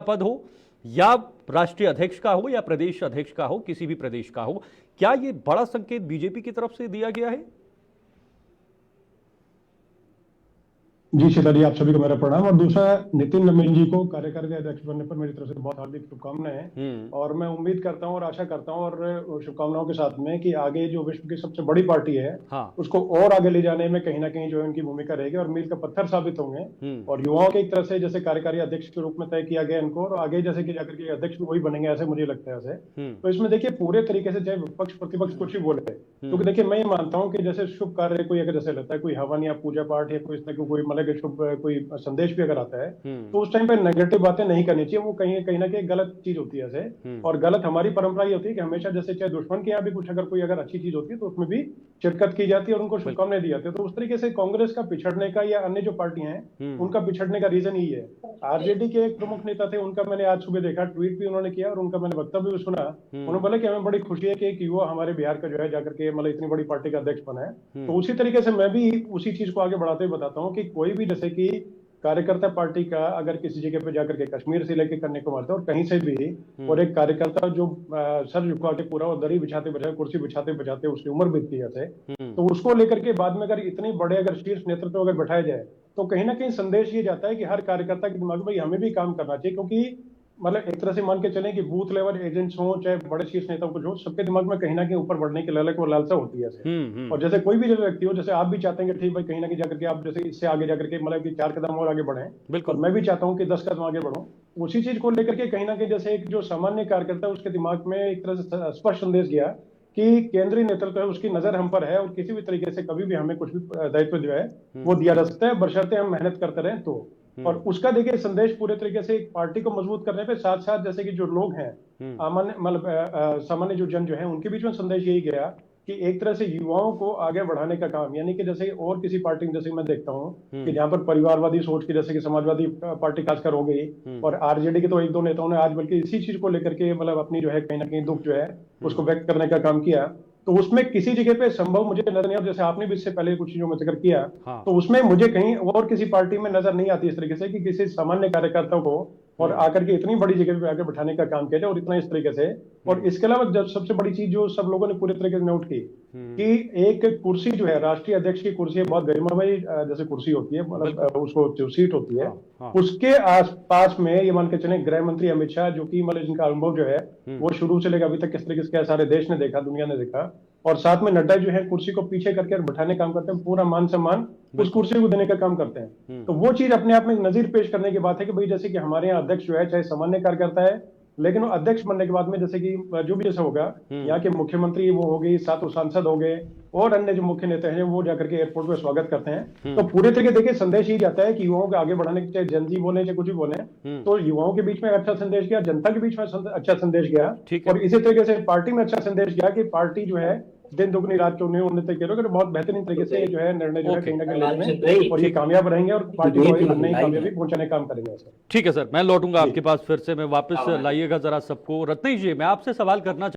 पद हो या राष्ट्रीय अध्यक्ष का हो या प्रदेश अध्यक्ष का हो, किसी भी प्रदेश का हो, क्या ये बड़ा संकेत बीजेपी की तरफ से दिया गया है? जी शीतल जी, आप सभी को मेरा प्रणाम। और दूसरा, नितिन नवीन जी को कार्यकारी अध्यक्ष बनने पर मेरी तरफ से बहुत हार्दिक शुभकामनाएं। और मैं उम्मीद करता हूं और आशा करता हूं और शुभकामनाओं के साथ में कि आगे जो विश्व की सबसे बड़ी पार्टी है, उसको और आगे ले जाने में कहीं ना कहीं जो है उनकी भूमिका रहेगी और मील का पत्थर साबित होंगे। और युवाओं की एक तरह से जैसे कार्यकारी अध्यक्ष के रूप में तय किया गया इनको, और आगे जैसे कि जाकर के अध्यक्ष भी वही बनेंगे, ऐसे मुझे लगता है ऐसे। तो इसमें देखिए पूरे तरीके से चाहे विपक्ष प्रतिपक्ष कुछ भी बोले, क्योंकि देखिए मैं ये मानता हूँ कि जैसे शुभ कार्य कोई अगर जैसे लेता है, कोई हवन या पूजा पाठ या कोई कोई मतलब शुभ कोई संदेश भी अगर आता है, तो उस टाइम पे नेगेटिव बातें नहीं करनी चाहिए। वो कहीं ना कहीं गलत चीज होती है ऐसे। और गलत हमारी परंपरा ये होती है कि हमेशा जैसे चाहे दुश्मन के यहाँ भी कुछ अगर कोई अगर अच्छी चीज होती है तो उसमें भी शिरकत की जाती है और उनको शुभकामनाएं दी जाती है। तो उस तरीके से कांग्रेस का पिछड़ने का या अन्य जो पार्टियां हैं उनका पिछड़ने का रीजन यही है। आरजेडी के एक प्रमुख नेता थे, उनका मैंने आज सुबह देखा, ट्वीट भी उन्होंने किया और उनका मैंने वक्तव्य भी सुना। उन्होंने बोला कि हमें बड़ी खुशी है कि एक युवा हमारे बिहार का जो है जाकर के मतलब इतनी बड़ी पार्टी का अध्यक्ष बना है। तो उसी तरीके से मैं भी उसी चीज को आगे बढ़ाते हुए बताता हूँ कि कोई भी जैसे कि कार्यकर्ता पार्टी का अगर किसी जगह पे जाकर के कश्मीर से लेके कन्याकुमारी और कहीं से भी, और एक कार्यकर्ता जो सर झुका के पूरा और दरी बिछाते बिछाते कुर्सी बिछाते बिछाते उसकी उम्र बीतती है, तो उसको लेकर के बाद में अगर इतने बड़े अगर शीर्ष नेतृत्व अगर बैठाया जाए, तो कहीं ना कहीं संदेश ये जाता है कि हर कार्यकर्ता के दिमाग में हमें भी काम करना चाहिए। क्योंकि मतलब एक तरह से मान के चलें कि बूथ लेवल एजेंट्स हो चाहे बड़े शीर्ष नेताओं को, जो सबके दिमाग में कहीं ना कहीं ऊपर बढ़ने की ललक और लालसा होती है। और जैसे कोई भी जैसे व्यक्ति हो, जैसे आप भी चाहते हैं कि ठीक भाई कहीं ना कहीं जाकर के आप जैसे इससे आगे जाकर के मतलब कि 4 कदम और आगे बढ़े, बिल्कुल मैं भी चाहता हूँ कि 10 कदम आगे बढ़ूं। उसी चीज को लेकर के कहीं ना कहीं जैसे एक जो सामान्य कार्यकर्ता है उसके दिमाग में एक तरह से स्पष्ट संदेश गया कि केंद्रीय नेतृत्व है, उसकी नजर हम पर है और किसी भी तरीके से कभी भी हमें कुछ भी दायित्व जो है वो दिया जा सकता है, बशर्ते हम मेहनत करते रहें तो। और उसका देखिए संदेश पूरे तरीके से एक पार्टी को मजबूत करने पे साथ साथ जैसे कि जो लोग हैं मतलब सामान्य जो जन जो है उनके बीच में संदेश यही गया कि एक तरह से युवाओं को आगे बढ़ाने का काम, यानी कि जैसे और किसी पार्टी में जैसे मैं देखता हूँ कि जहां पर परिवारवादी सोच की जैसे कि समाजवादी पार्टी खासकर हो गई, और आरजेडी के तो एक दो नेताओं ने आज बल्कि इसी चीज को लेकर के मतलब अपनी जो है कहीं ना कहीं दुख जो है उसको व्यक्त करने का काम किया। तो उसमें किसी जगह पे संभव मुझे नजर नहीं आता, जैसे आपने भी इससे पहले कुछ चीजों में जिक्र किया, तो उसमें मुझे कहीं और किसी पार्टी में नजर नहीं आती इस तरीके से कि किसी सामान्य कार्यकर्ता को और आकर के इतनी बड़ी जगह पे आकर बैठाने का काम किया जाए और इतना इस तरीके से। और इसके अलावा जब सबसे बड़ी चीज जो सब लोगों ने पूरे तरीके से नोट की कि एक कुर्सी जो है राष्ट्रीय अध्यक्ष की कुर्सी है, बहुत गरिमामयी जैसे कुर्सी होती है, मतलब उसको जो सीट होती है, उसके आसपास में ये मान के चले गृह मंत्री अमित शाह, जो कि मतलब जिनका अनुभव जो है वो शुरू से लेकर अभी तक किस तरीके से सारे देश ने देखा, दुनिया ने देखा, और साथ में नड्डा जो है कुर्सी को पीछे करके बैठाने काम करते हैं, पूरा मान सम्मान उस कुर्सी को देने का काम करते हैं। तो वो चीज अपने आप में नजीर पेश करने की बात है कि भाई जैसे कि हमारे यहाँ अध्यक्ष जो है चाहे सामान्य कार्यकर्ता है, लेकिन वो अध्यक्ष बनने के बाद में जैसे कि जो भी जैसा होगा, यहाँ के मुख्यमंत्री वो हो गई, साथ सांसद हो गए और अन्य जो मुख्य नेता हैं वो जाकर के एयरपोर्ट पे स्वागत करते हैं। तो पूरे तरीके देखिए संदेश ही जाता है कि युवाओं को आगे बढ़ाने के, चाहे जनजी बोले चाहे कुछ भी बोले, तो युवाओं के बीच में अच्छा संदेश गया, जनता के बीच में अच्छा संदेश गया, और इसी तरीके से पार्टी में अच्छा संदेश गया कि पार्टी जो है दिन दुगनी रात चौगुनी उन्नति के लोग बहुत बेहतरीन तरीके से जो है निर्णय जो है कहीं ना कहीं लेने और ये कामयाब रहेंगे और पार्टी को नई कामयाबी पहुंचाने का काम करेंगे। ठीक है सर, मैं लौटूंगा आपके पास फिर से, मैं वापस लाइएगा जरा सबको। रत्नेश जी, मैं आपसे सवाल करना